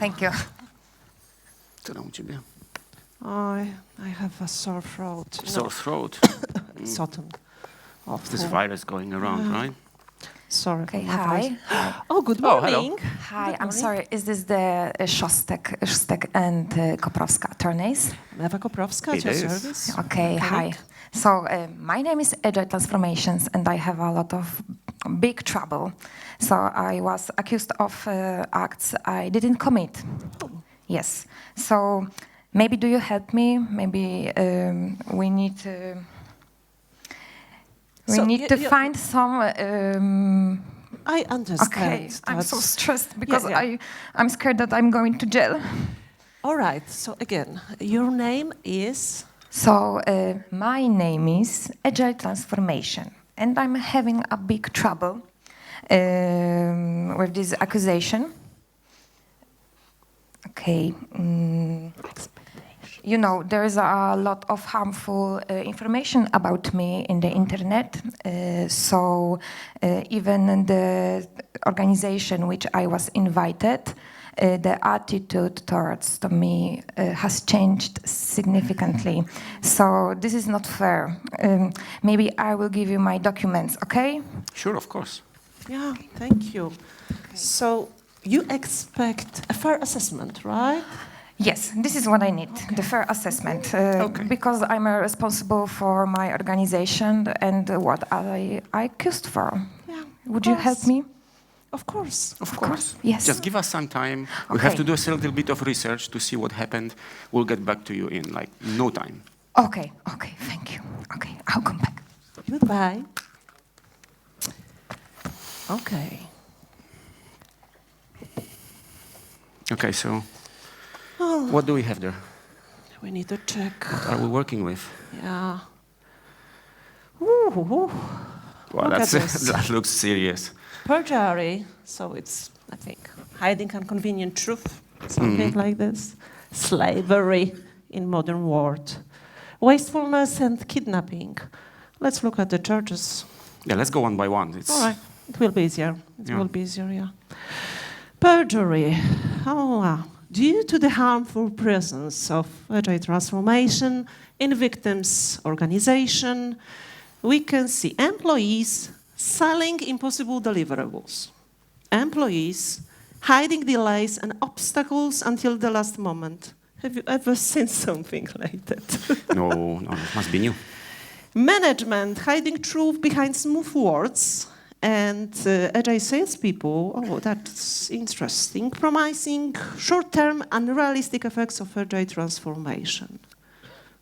Thank you. Co tam u ciebie? I have a sore throat. Sore throat. Sodom. This virus going around, right? Sorry. Okay, my hi. voice. Oh, good morning. Hi, I'm sorry. Is this the Szóstek and Koprowska attorneys? Ewa Koprowska, It at your is. service. Okay, hi. So my name is Agile Transformations, and I have a lot of big trouble. So I was accused of acts I didn't commit. Yes. So maybe do you help me? Maybe we need to. We need to find some. I understand. Okay, I'm so stressed because yeah. I'm scared that I'm going to jail. All right. So again, your name is. So my name is Agile Transformation, and I'm having a big trouble with this accusation. Okay. You know, there is a lot of harmful information about me in the internet. So even the organization which I was invited, the attitude towards me has changed significantly. So this is not fair. Maybe I will give you my documents, okay? Sure, of course. Yeah, thank you. Okay. So you expect a fair assessment, right? Yes, this is what I need, the fair assessment, because I'm responsible for my organization and what I accused for. Yeah, Would you help me? Of course. Of course. Yes. Just give us some time. We have to do a little bit of research to see what happened. We'll get back to you in like no time. Okay, thank you. Okay, I'll come back. Goodbye. Okay. Okay, so what do we have there? We need to check. What are we working with? Yeah. Ooh. Well, that looks serious. Perjury, so it's, I think, hiding inconvenient truth, something like this. Slavery in modern world. Wastefulness and kidnapping. Let's look at the charges. Yeah, let's go one by one. It's all right, it will be easier. It will be easier, yeah. Perjury. Due to the harmful presence of Agile transformation in victims' organization, we can see employees selling impossible deliverables, employees hiding delays and obstacles until the last moment. Have you ever seen something like that? No, it must be new. Management hiding truth behind smooth words, and Agile salespeople, that's interesting, promising short-term unrealistic effects of Agile transformation.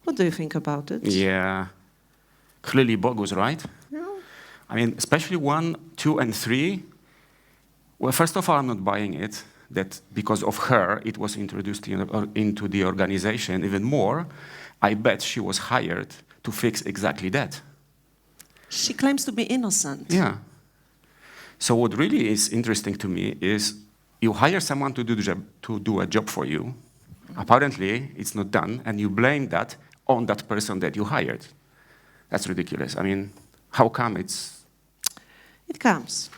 What do you think about it? Yeah, clearly bogus, right? Yeah. I mean, especially 1, 2, and 3. Well, first of all, I'm not buying it, that because of her, it was introduced into the organization. Even more, I bet she was hired to fix exactly that. She claims to be innocent. Yeah. So what really is interesting to me is you hire someone to do a job for you. Apparently, it's not done, and you blame that on that person that you hired. That's ridiculous. I mean, how come it's... It comes.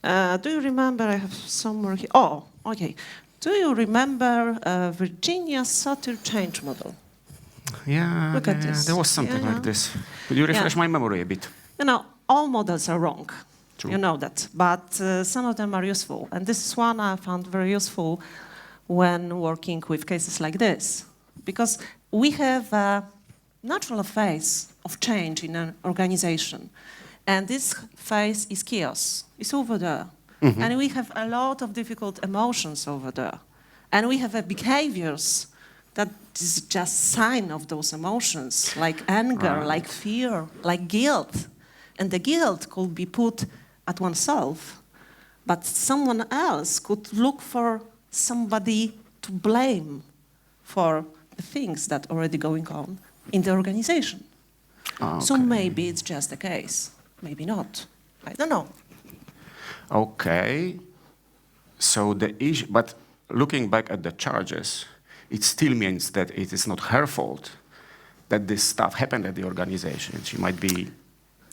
Do you remember, I have somewhere here. Oh, okay. Do you remember Virginia's SATIR change model? Yeah, Look at this. There was something like this. Could you refresh my memory a bit? You know, all models are wrong. True. You know that. But some of them are useful. And this is one I found very useful when working with cases like this. Because we have a natural phase of change in an organization. And this phase is chaos. It's over there. Mm-hmm. And we have a lot of difficult emotions over there. And we have behaviors that is just sign of those emotions, like anger, like fear, like guilt. And the guilt could be put at oneself, but someone else could look for somebody to blame for the things that are already going on in the organization. Okay. So maybe it's just a case, maybe not. I don't know. Okay. So the issue, but looking back at the charges, it still means that it is not her fault that this stuff happened at the organization. She might be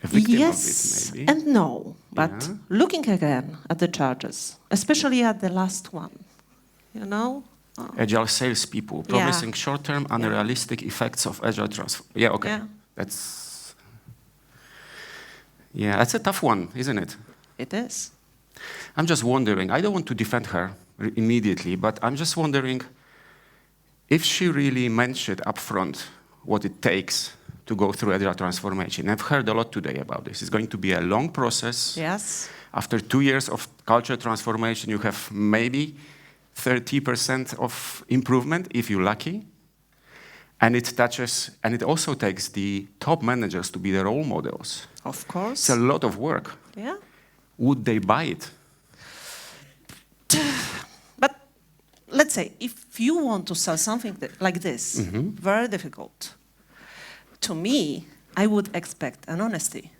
a victim of it, maybe. And no. But looking again at the charges, especially at the last one, you know? Oh. Agile salespeople promising short-term, unrealistic effects of agile transfer. Yeah, okay. Yeah. That's a tough one, isn't it? It is. I'm just wondering, I don't want to defend her immediately, but I'm just wondering if she really mentioned upfront what it takes to go through agile transformation. I've heard a lot today about this. It's going to be a long process. Yes. After 2 years of culture transformation, you have maybe 30% of improvement if you're lucky. And it also takes the top managers to be the role models. Of course. It's a lot of work. Yeah. Would they buy it? But let's say, if you want to sell something like this, very difficult, to me, I would expect an honesty.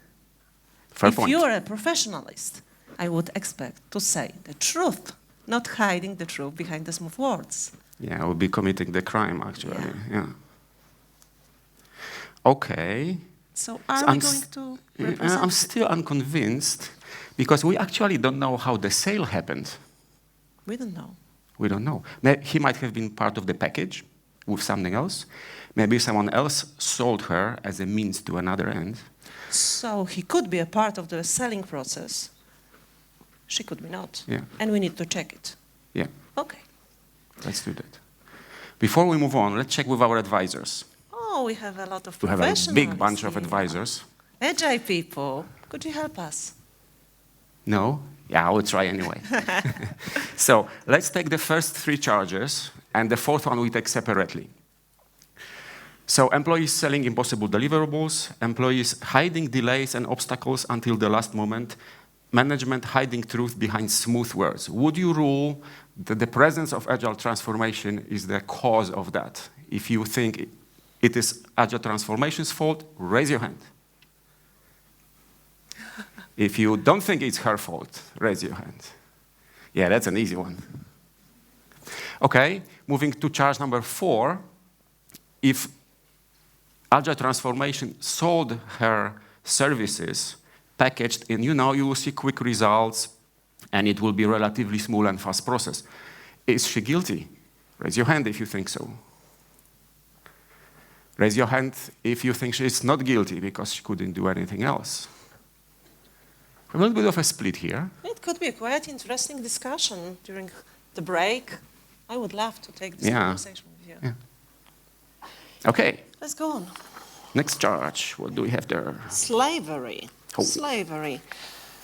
Fair If point. you're a professionalist, I would expect to say the truth, not hiding the truth behind the smooth words. Yeah, I would be committing the crime, actually. Yeah. Okay. So are we going to represent I'm still unconvinced, because we actually don't know how the sale happened. We don't know. We don't know. He might have been part of the package with something else. Maybe someone else sold her as a means to another end. So he could be a part of the selling process. She could be not. Yeah. And we need to check it. Yeah, Okay. let's do that. Before we move on, let's check with our advisors. Oh, we have a lot of We have a professionals big bunch of here. advisors. Agile people, could you help us? No? Yeah, I will try anyway. So let's take the first 3 charges, and the 4th one we take separately. So employees selling impossible deliverables, employees hiding delays and obstacles until the last moment, management hiding truth behind smooth words. Would you rule that the presence of agile transformation is the cause of that? If you think it is agile transformation's fault, raise your hand. If you don't think it's her fault, raise your hand. Yeah, that's an easy one. Okay, moving to charge number 4. If agile transformation sold her services packaged in, you will see quick results, and it will be relatively smooth and fast process. Is she guilty? Raise your hand if you think so. Raise your hand if you think she's not guilty because she couldn't do anything else. A little bit of a split here. It could be a quite interesting discussion during the break. I would love to take this conversation with you. Yeah. Okay. Let's go on. Next charge. What do we have there? Slavery. Oh. Slavery.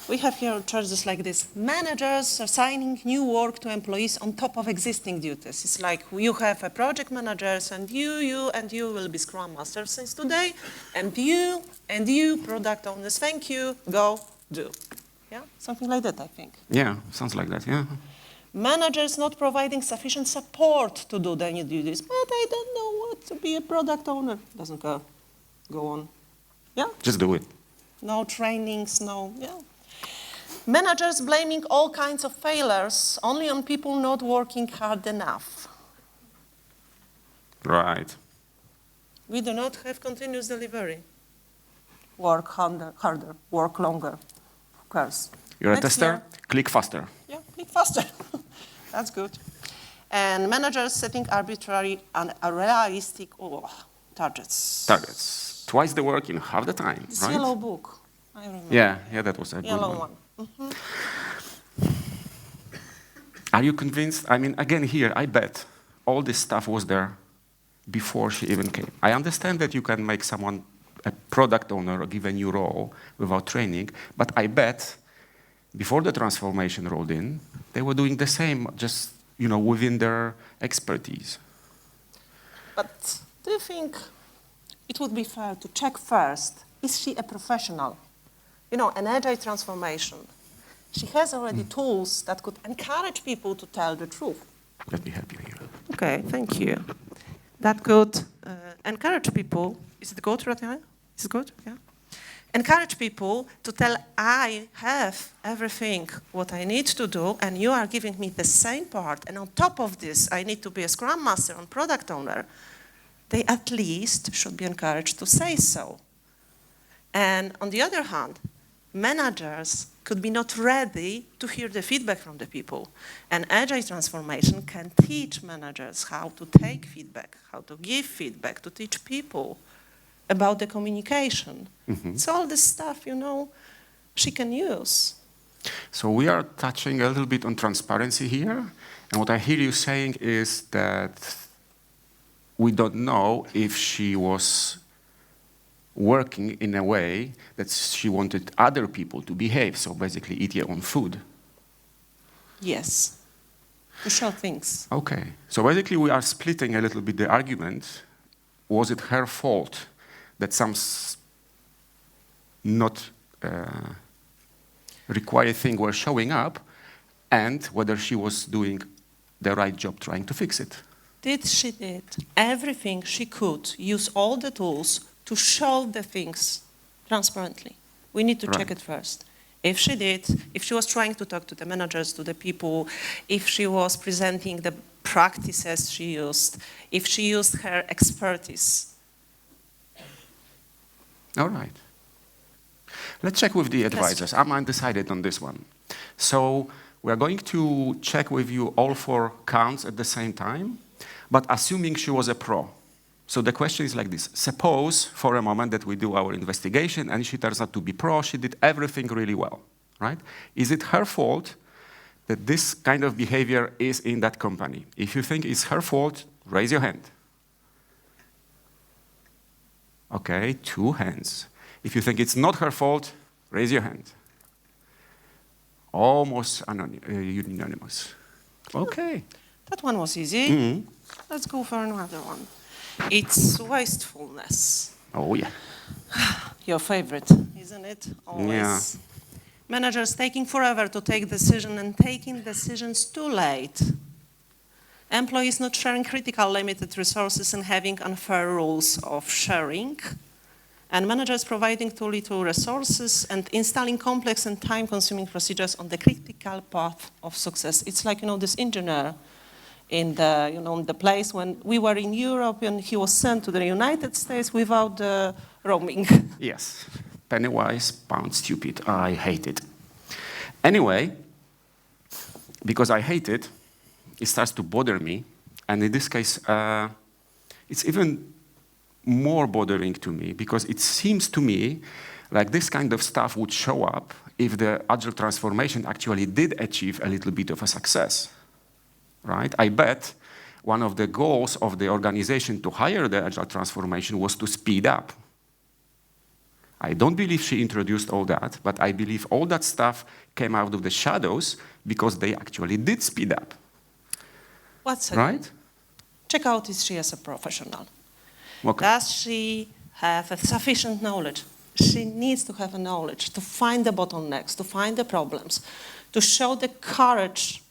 We have here charges like this. Managers assigning new work to employees on top of existing duties. It's like you have a project managers, and you will be Scrum Masters since today, and you, product owners, thank you, go, do. Yeah, something like that, I think. Yeah, sounds like that, yeah. Managers not providing sufficient support to do their new duties, but I don't know what to be a product owner. Doesn't go. Go on. Yeah? Just do it. No trainings, no, yeah. Managers blaming all kinds of failures only on people not working hard enough. Right. We do not have continuous delivery. Work harder, work longer. Of course. You're a Next tester? year. Click faster. Yeah, click faster. That's good. And managers setting arbitrary and unrealistic targets. Targets. Twice the work in half the time, This right? yellow book. I remember. Yeah, that was a Yellow good one. one. Are you convinced? I mean, again, here, I bet all this stuff was there before she even came. I understand that you can make someone a product owner or give a new role without training, but I bet before the transformation rolled in, they were doing the same, just, within their expertise. But do you think it would be fair to check first, is she a professional? An agile transformation. She has already tools that could encourage people to tell the truth. Let me help you here. Okay, thank you. That could encourage people. Is it good, Ratiana? Is it good? Yeah. Encourage people to tell, I have everything what I need to do, and you are giving me the same part, and on top of this, I need to be a Scrum Master and product owner. They at least should be encouraged to say so. And on the other hand, managers could be not ready to hear the feedback from the people. And Agile transformation can teach managers how to take feedback, how to give feedback, to teach people about the communication. It's all this stuff, you know, she can use. So we are touching a little bit on transparency here. And what I hear you saying is that we don't know if she was working in a way that she wanted other people to behave, so basically eat your own food. Yes, to show things. Okay, so basically we are splitting a little bit the argument. Was it her fault that some not required things were showing up, and whether she was doing the right job trying to fix it? She did everything she could, use all the tools to show the things transparently. We need to check it first. If she did, if she was trying to talk to the managers, to the people, if she was presenting the practices she used, if she used her expertise. All right. Let's check with the advisors. I'm undecided on this one. So we're going to check with you all 4 counts at the same time, but assuming she was a pro. So the question is like this. Suppose for a moment that we do our investigation and she turns out to be pro, she did everything really well, right? Is it her fault that this kind of behavior is in that company? If you think it's her fault, raise your hand. Okay, 2 hands. If you think it's not her fault, raise your hand. Almost unanimous. Okay. That one was easy. Let's go for another one. It's wastefulness. Oh, yeah. Your favorite, isn't it? Always. Yeah. Managers taking forever to take decisions and taking decisions too late. Employees not sharing critical limited resources and having unfair rules of sharing. And managers providing too little resources and installing complex and time-consuming procedures on the critical path of success. It's like, you know, this engineer in the, you know, the place when we were in Europe and he was sent to the United States without the roaming. Yes. Penny wise, pound stupid. I hate it. Anyway, because I hate it, it starts to bother me. And in this case, it's even more bothering to me because it seems to me like this kind of stuff would show up if the Agile transformation actually did achieve a little bit of a success, right? I bet one of the goals of the organization to hire the Agile transformation was to speed up. I don't believe she introduced all that, but I believe all that stuff came out of the shadows because they actually did speed up. What's right? Check out is she as a professional. Okay. Does she have a sufficient knowledge? She needs to have a knowledge to find the bottlenecks, to find the problems, to show the courage,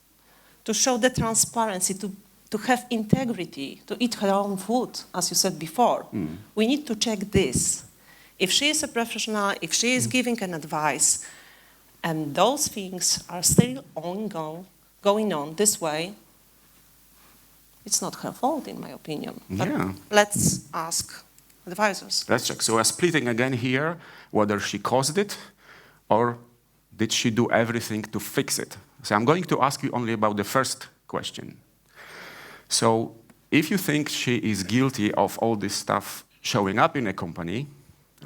to show the transparency, to have integrity, to eat her own food, as you said before. We need to check this. If she is a professional, if she is giving an advice, and those things are still going on this way, it's not her fault, in my opinion. But Yeah. let's ask advisors. Let's check. So we're splitting again here whether she caused it or did she do everything to fix it. So I'm going to ask you only about the first question. So if you think she is guilty of all this stuff showing up in a company,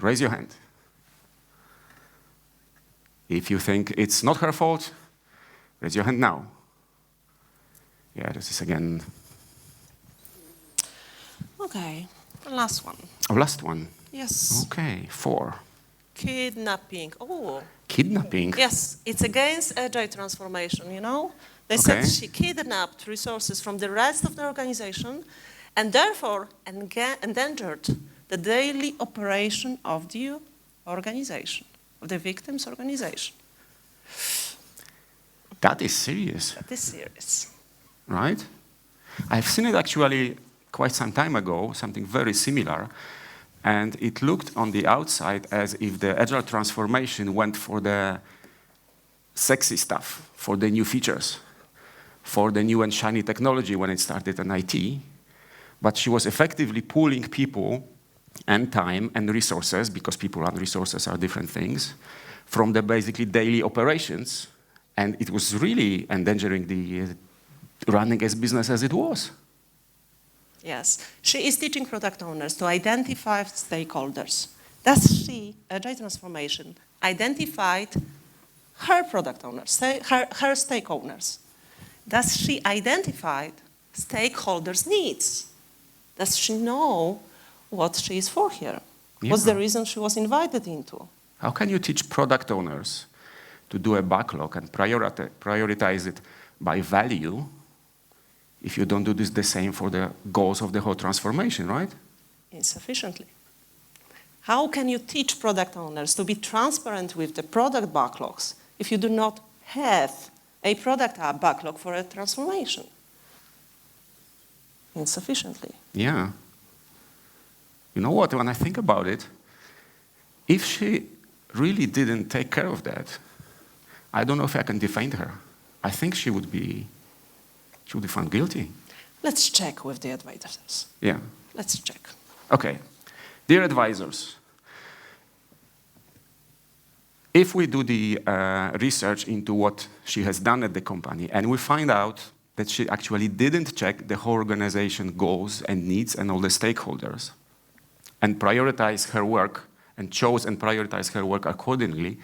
raise your hand. If you think it's not her fault, raise your hand now. Yeah, this is again. Okay, the last one. Oh, last one. Yes. Okay, 4. Kidnapping. Oh. Kidnapping. Yes, it's against Agile transformation, you know? They Okay. said she kidnapped resources from the rest of the organization and therefore endangered the daily operation of the organization, of the victim's organization. That is serious. That is serious. Right? I've seen it actually quite some time ago, something very similar, and it looked on the outside as if the Agile transformation went for the sexy stuff, for the new features, for the new and shiny technology when it started in IT, but she was effectively pooling people and time and resources, because people and resources are different things, from the basically daily operations, and it was really endangering the running as business as it was. Yes, she is teaching product owners to identify stakeholders. Does she, Agile Transformation, identified her product owners, her stakeholders? Does she identify stakeholders' needs? Does she know what she is for here? Yeah. What's the reason she was invited into? How can you teach product owners to do a backlog and prioritize it by value if you don't do this the same for the goals of the whole transformation, right? Insufficiently. How can you teach product owners to be transparent with the product backlogs if you do not have a product backlog for a transformation? Insufficiently. Yeah. You know what, when I think about it, if she really didn't take care of that, I don't know if I can defend her. I think she would be found guilty. Let's check with the advisors. Yeah. Let's check. Okay. Dear advisors, if we do the research into what she has done at the company and we find out that she actually didn't check the whole organization goals and needs and all the stakeholders and prioritize her work and chose and prioritized her work accordingly,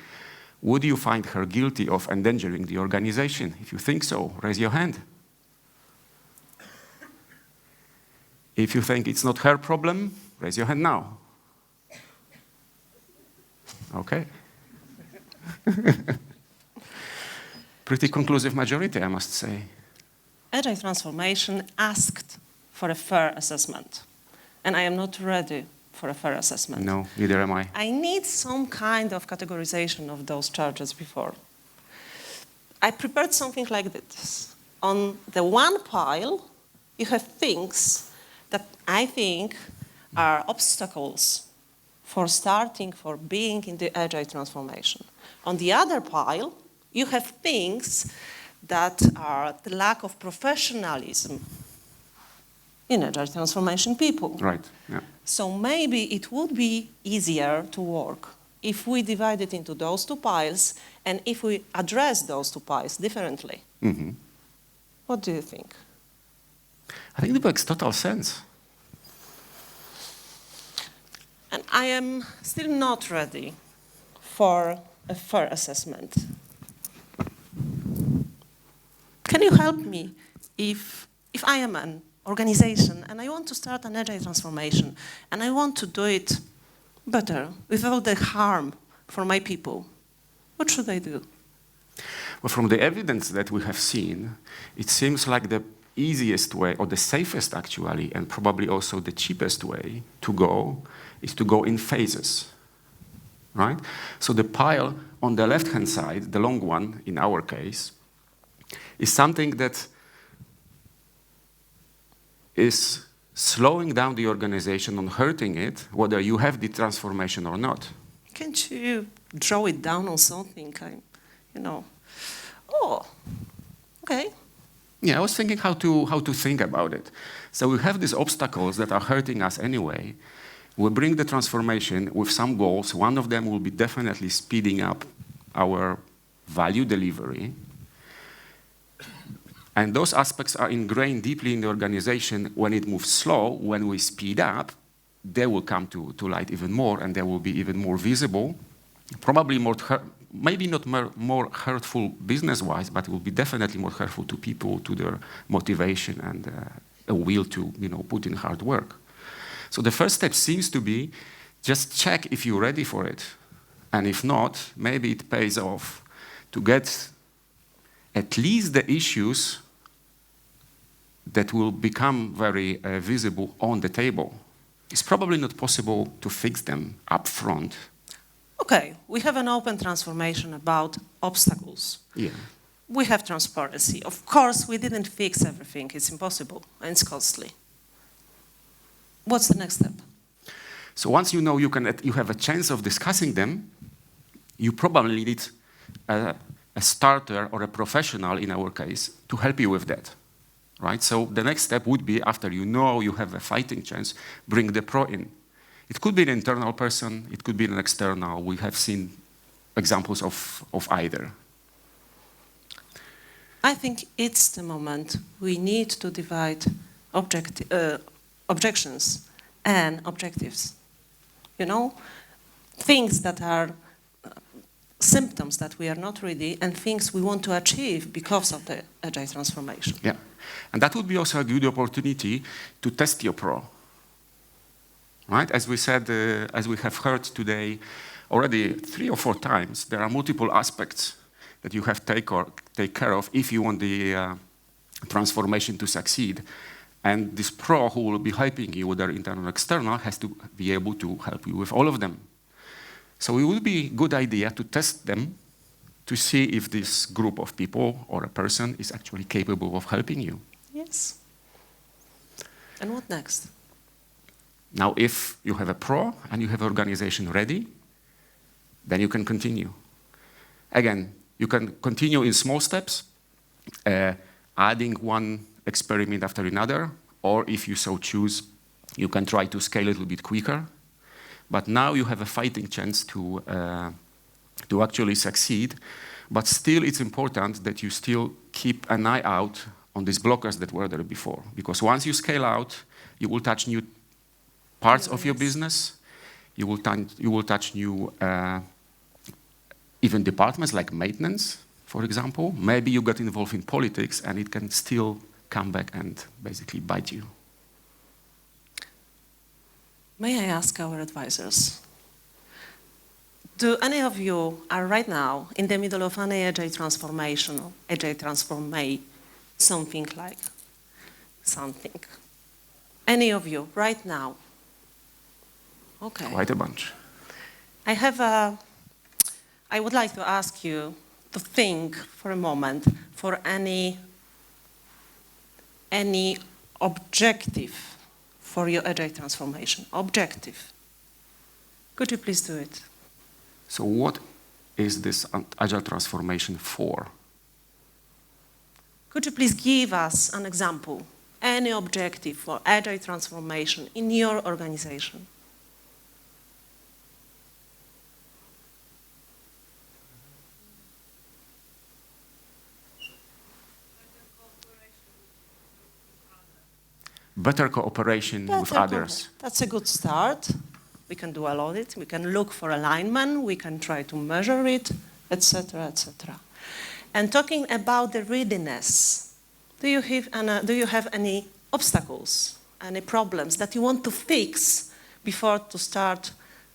would you find her guilty of endangering the organization? If you think so, raise your hand. If you think it's not her problem, raise your hand now. Okay. Pretty conclusive majority, I must say. Agile Transformation asked for a fair assessment, and I am not ready for a fair assessment. No, neither am I. I need some kind of categorization of those charges before. I prepared something like this. On the one pile, you have things that I think are obstacles for starting, for being in the Agile Transformation. On the other pile, you have things that are the lack of professionalism in Agile Transformation people. Right, yeah. So maybe it would be easier to work if we divide it into those two piles and if we address those two piles differently. Mm-hmm. What do you think? I think it makes total sense. And I am still not ready for a fair assessment. Can you help me if I am an organization and I want to start an Agile Transformation and I want to do it better without the harm for my people? What should I do? Well, from the evidence that we have seen, it seems like the easiest way, or the safest actually, and probably also the cheapest way to go is to go in phases, right? So the pile on the left-hand side, the long one in our case, is something that is slowing down the organization and hurting it, whether you have the transformation or not. Can't you draw it down on something, Oh, okay. Yeah, I was thinking how to think about it. So we have these obstacles that are hurting us anyway. We bring the transformation with some goals. One of them will be definitely speeding up our value delivery. And those aspects are ingrained deeply in the organization. When it moves slow, when we speed up, they will come to light even more, and they will be even more visible. Probably more, maybe not more hurtful business-wise, but it will be definitely more hurtful to people, to their motivation and a will to put in hard work. So the first step seems to be just check if you're ready for it. And if not, maybe it pays off to get at least the issues that will become very visible on the table. It's probably not possible to fix them up front. Okay, we have an open transformation about obstacles. Yeah. We have transparency. Of course, we didn't fix everything. It's impossible and it's costly. What's the next step? So once you know you have a chance of discussing them, you probably need a starter or a professional, in our case, to help you with that, right? So the next step would be, after you know you have a fighting chance, bring the pro in. It could be an internal person, it could be an external. We have seen examples of either? I think it's the moment we need to divide objections and objectives. You know, things that are symptoms that we are not ready and things we want to achieve because of the Agile transformation. Yeah, and that would be also a good opportunity to test your pro. Right, as we said, as we have heard today already 3 or 4 times, there are multiple aspects that you have to take care of if you want the transformation to succeed. And this pro who will be helping you, whether internal or external, has to be able to help you with all of them. So it would be a good idea to test them to see if this group of people or a person is actually capable of helping you. Yes. And what next? Now, if you have a pro and you have an organization ready, then you can continue. Again, you can continue in small steps, adding one experiment after another, or if you so choose, you can try to scale a little bit quicker. But now you have a fighting chance to actually succeed. But still, it's important that you still keep an eye out on these blockers that were there before. Because once you scale out, you will touch new parts of your business. You will touch new even departments like maintenance, for example. Maybe you got involved in politics and it can still come back and basically bite you. May I ask our advisors, do any of you are right now in the middle of any Agile transformation, or Agile transformation, something like something? Any of you right now? Okay. Quite a bunch. I would like to ask you to think for a moment for any objective for your Agile transformation. Objective. Could you please do it? So what is this Agile transformation for? Could you please give us an example, any objective for Agile transformation in your organization? Better cooperation with others. That's a good start. We can do a lot of it. We can look for alignment. We can try to measure it, etc., etc. And talking about the readiness, do you have any obstacles, any problems that you want to fix before to start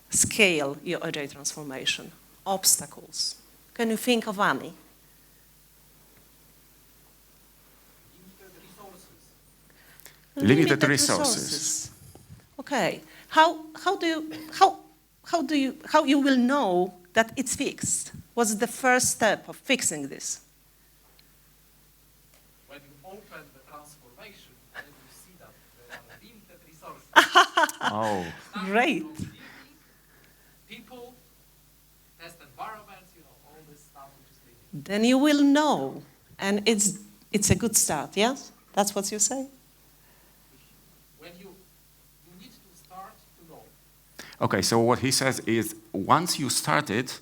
scale your Agile transformation? Obstacles. Can you think of any? Limited resources. Okay. How you will know that it's fixed? What's the first step of fixing this? When you open the transformation, then you see that there are limited resources. Oh. Great. People, test environments, all this stuff which is limited. Then you will know, and it's a good start. Yes, that's what you say. When you need to start to know. Okay, so what he says is once you start it,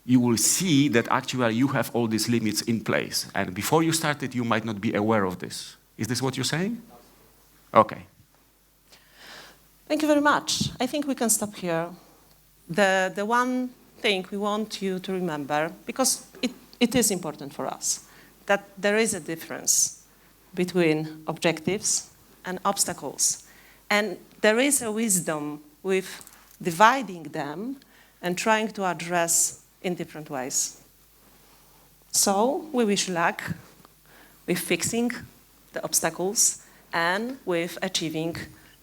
you will see that actually you have all these limits in place. And before you start it, you might not be aware of this. Is this what you're saying? Okay. Thank you very much. I think we can stop here. The one thing we want you to remember, because it is important for us, that there is a difference between objectives and obstacles. And there is a wisdom with dividing them and trying to address in different ways. So we wish you luck with fixing the obstacles and with achieving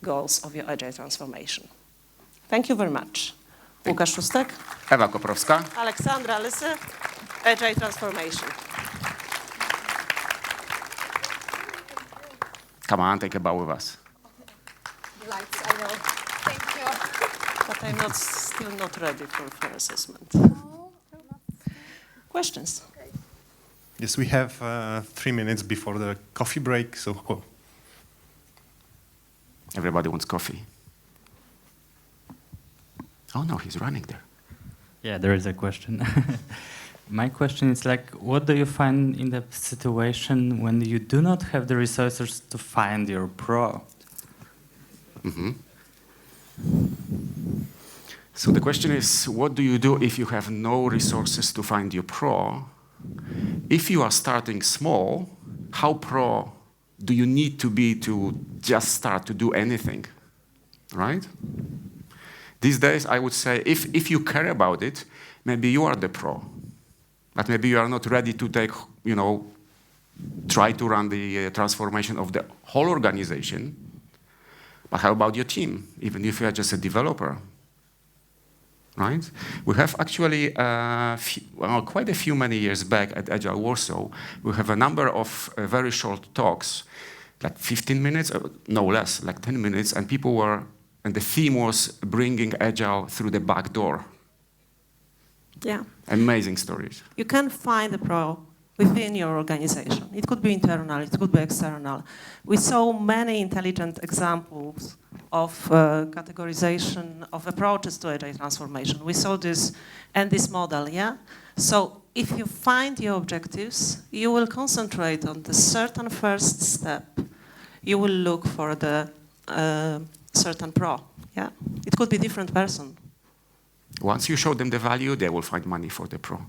goals of your Agile transformation. Thank you very much. Łukasz Szóstek, Ewa Koprowska. Aleksandra Lysy, Agile transformation. Come on, take a bow with us. Lights, I know. Thank you. But I'm still not ready for assessment. Questions? Yes, we have 3 minutes before the coffee break, so Everybody wants coffee. Oh no, he's running there. Yeah, there is a question. My question is like, what do you find in the situation when you do not have the resources to find your pro? So the question is, what do you do if you have no resources to find your pro? If you are starting small, how pro do you need to be to just start to do anything, right? These days, I would say, if you care about it, maybe you are the pro. But maybe you are not ready to take, try to run the transformation of the whole organization. But how about your team, even if you are just a developer? Right? We have actually, quite a few many years back at Agile Warsaw, we have a number of very short talks, like 15 minutes, no less, like 10 minutes, and and the theme was bringing Agile through the back door. Yeah. Amazing stories. You can find a pro within your organization. It could be internal, it could be external. We saw many intelligent examples of categorization of approaches to agile transformation. We saw this and this model, yeah? So if you find your objectives, you will concentrate on the certain first step. You will look for the certain pro, yeah? It could be different person. Once you show them the value, they will find money for the pro.